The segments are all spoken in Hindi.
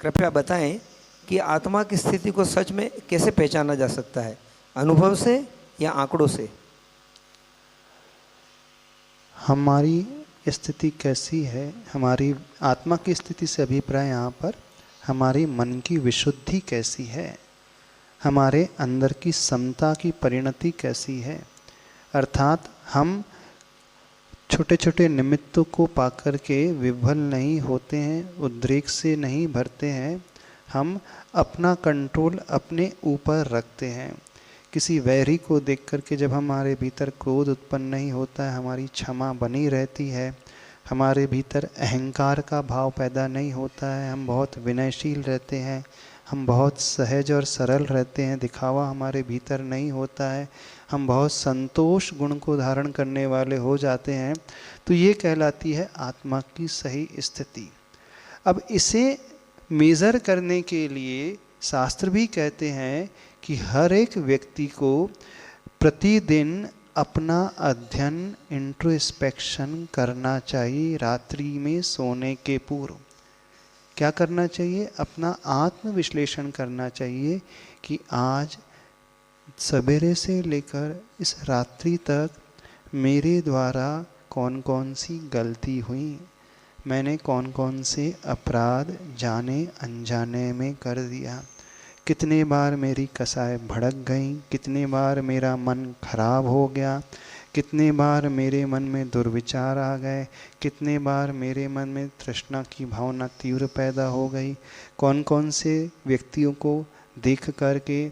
कृपया बताएं कि आत्मा की स्थिति को सच में कैसे पहचाना जा सकता है, अनुभव से या आंकड़ों से? हमारी स्थिति कैसी है, हमारी आत्मा की स्थिति से अभिप्राय यहाँ पर हमारे मन की विशुद्धि कैसी है, हमारे अंदर की समता की परिणति कैसी है। अर्थात हम छोटे छोटे निमित्तों को पाकर के विह्वल नहीं होते हैं, उद्रेक से नहीं भरते हैं। हम अपना कंट्रोल अपने ऊपर रखते हैं। किसी वैरी को देख करके जब हमारे भीतर क्रोध उत्पन्न नहीं होता है, हमारी क्षमा बनी रहती है, हमारे भीतर अहंकार का भाव पैदा नहीं होता है, हम बहुत विनयशील रहते हैं, हम बहुत सहज और सरल रहते हैं, दिखावा हमारे भीतर नहीं होता है, हम बहुत संतोष गुण को धारण करने वाले हो जाते हैं, तो ये कहलाती है आत्मा की सही स्थिति। अब इसे मेज़र करने के लिए शास्त्र भी कहते हैं कि हर एक व्यक्ति को प्रतिदिन अपना अध्ययन इंट्रोस्पेक्शन करना चाहिए। रात्रि में सोने के पूर्व क्या करना चाहिए? अपना आत्म विश्लेषण करना चाहिए कि आज सवेरे से लेकर इस रात्रि तक मेरे द्वारा कौन कौन सी गलती हुई, मैंने कौन कौन से अपराध जाने अनजाने में कर दिया, कितने बार मेरी कसाय भड़क गई, कितने बार मेरा मन खराब हो गया, कितने बार मेरे मन में दुर्विचार आ गए, कितने बार मेरे मन में तृष्णा की भावना तीव्र पैदा हो गई, कौन कौन से व्यक्तियों को देख करके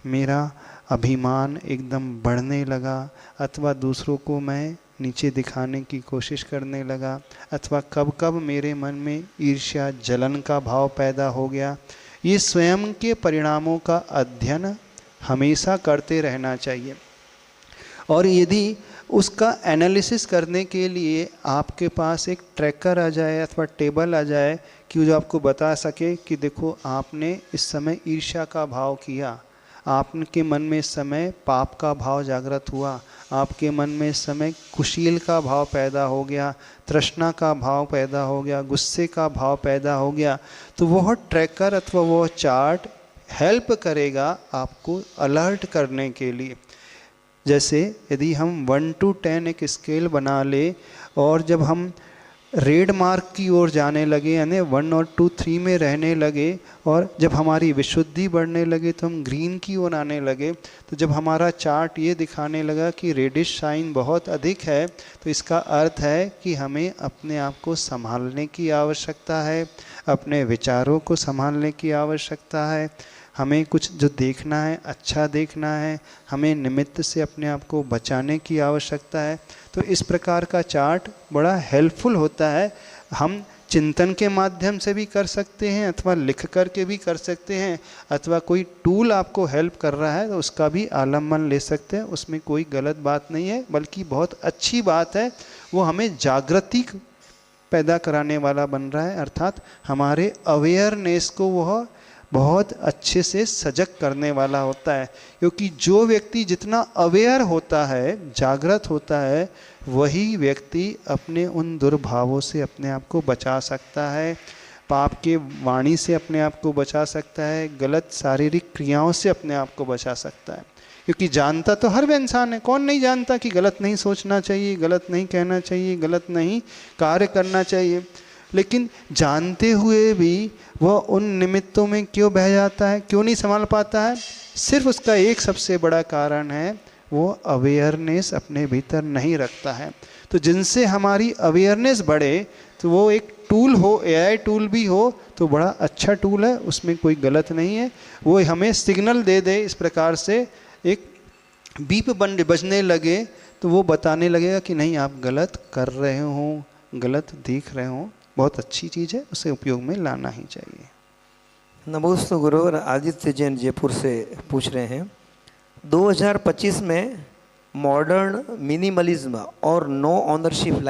मेरा अभिमान एकदम बढ़ने लगा, अथवा दूसरों को मैं नीचे दिखाने की कोशिश करने लगा, अथवा कब कब मेरे मन में ईर्ष्या जलन का भाव पैदा हो गया। ये स्वयं के परिणामों का अध्ययन हमेशा करते रहना चाहिए। और यदि उसका एनालिसिस करने के लिए आपके पास एक ट्रैकर आ जाए अथवा टेबल आ जाए कि जो आपको बता सके कि देखो आपने इस समय ईर्ष्या का भाव किया, आपके मन में इस समय पाप का भाव जागृत हुआ, आपके मन में इस समय कुशील का भाव पैदा हो गया, तृष्णा का भाव पैदा हो गया, गुस्से का भाव पैदा हो गया, तो वह ट्रैकर अथवा वह चार्ट हेल्प करेगा आपको अलर्ट करने के लिए। जैसे यदि हम 1 to 10 एक स्केल बना ले और जब हम रेड मार्क की ओर जाने लगे, यानी 1 और 2 3 में रहने लगे, और जब हमारी विशुद्धि बढ़ने लगे तो हम ग्रीन की ओर आने लगे, तो जब हमारा चार्ट ये दिखाने लगा कि रेडिश साइन बहुत अधिक है, तो इसका अर्थ है कि हमें अपने आप को संभालने की आवश्यकता है, अपने विचारों को संभालने की आवश्यकता है, हमें कुछ जो देखना है अच्छा देखना है, हमें निमित्त से अपने आप को बचाने की आवश्यकता है। तो इस प्रकार का चार्ट बड़ा हेल्पफुल होता है। हम चिंतन के माध्यम से भी कर सकते हैं, अथवा लिख कर के भी कर सकते हैं, अथवा कोई टूल आपको हेल्प कर रहा है तो उसका भी आलम्बन ले सकते हैं। उसमें कोई गलत बात नहीं है, बल्कि बहुत अच्छी बात है। वो हमें जागृति पैदा कराने वाला बन रहा है, अर्थात हमारे अवेयरनेस को वह बहुत अच्छे से सजग करने वाला होता है। क्योंकि जो व्यक्ति जितना अवेयर होता है, जागृत होता है, वही व्यक्ति अपने उन दुर्भावों से अपने आप को बचा सकता है, पाप के वाणी से अपने आप को बचा सकता है, गलत शारीरिक क्रियाओं से अपने आप को बचा सकता है। क्योंकि जानता तो हर इंसान है, कौन नहीं जानता कि गलत नहीं सोचना चाहिए, गलत नहीं कहना चाहिए, गलत नहीं कार्य करना चाहिए, लेकिन जानते हुए भी वह उन निमित्तों में क्यों बह जाता है, क्यों नहीं संभाल पाता है? सिर्फ उसका एक सबसे बड़ा कारण है, वो अवेयरनेस अपने भीतर नहीं रखता है। तो जिनसे हमारी अवेयरनेस बढ़े, तो वो एक टूल हो, एआई टूल भी हो तो बड़ा अच्छा टूल है, उसमें कोई गलत नहीं है। वो हमें सिग्नल दे दे, इस प्रकार से एक बीप बजने लगे तो वो बताने लगेगा कि नहीं आप गलत कर रहे हो, गलत देख रहे हो। बहुत अच्छी चीज़ है, उसे उपयोग में लाना ही चाहिए। नमोस्तु गुरु। आदित्य जैन जयपुर से पूछ रहे हैं, 2025 में मॉडर्न मिनिमलिज्म और नो ऑनरशिप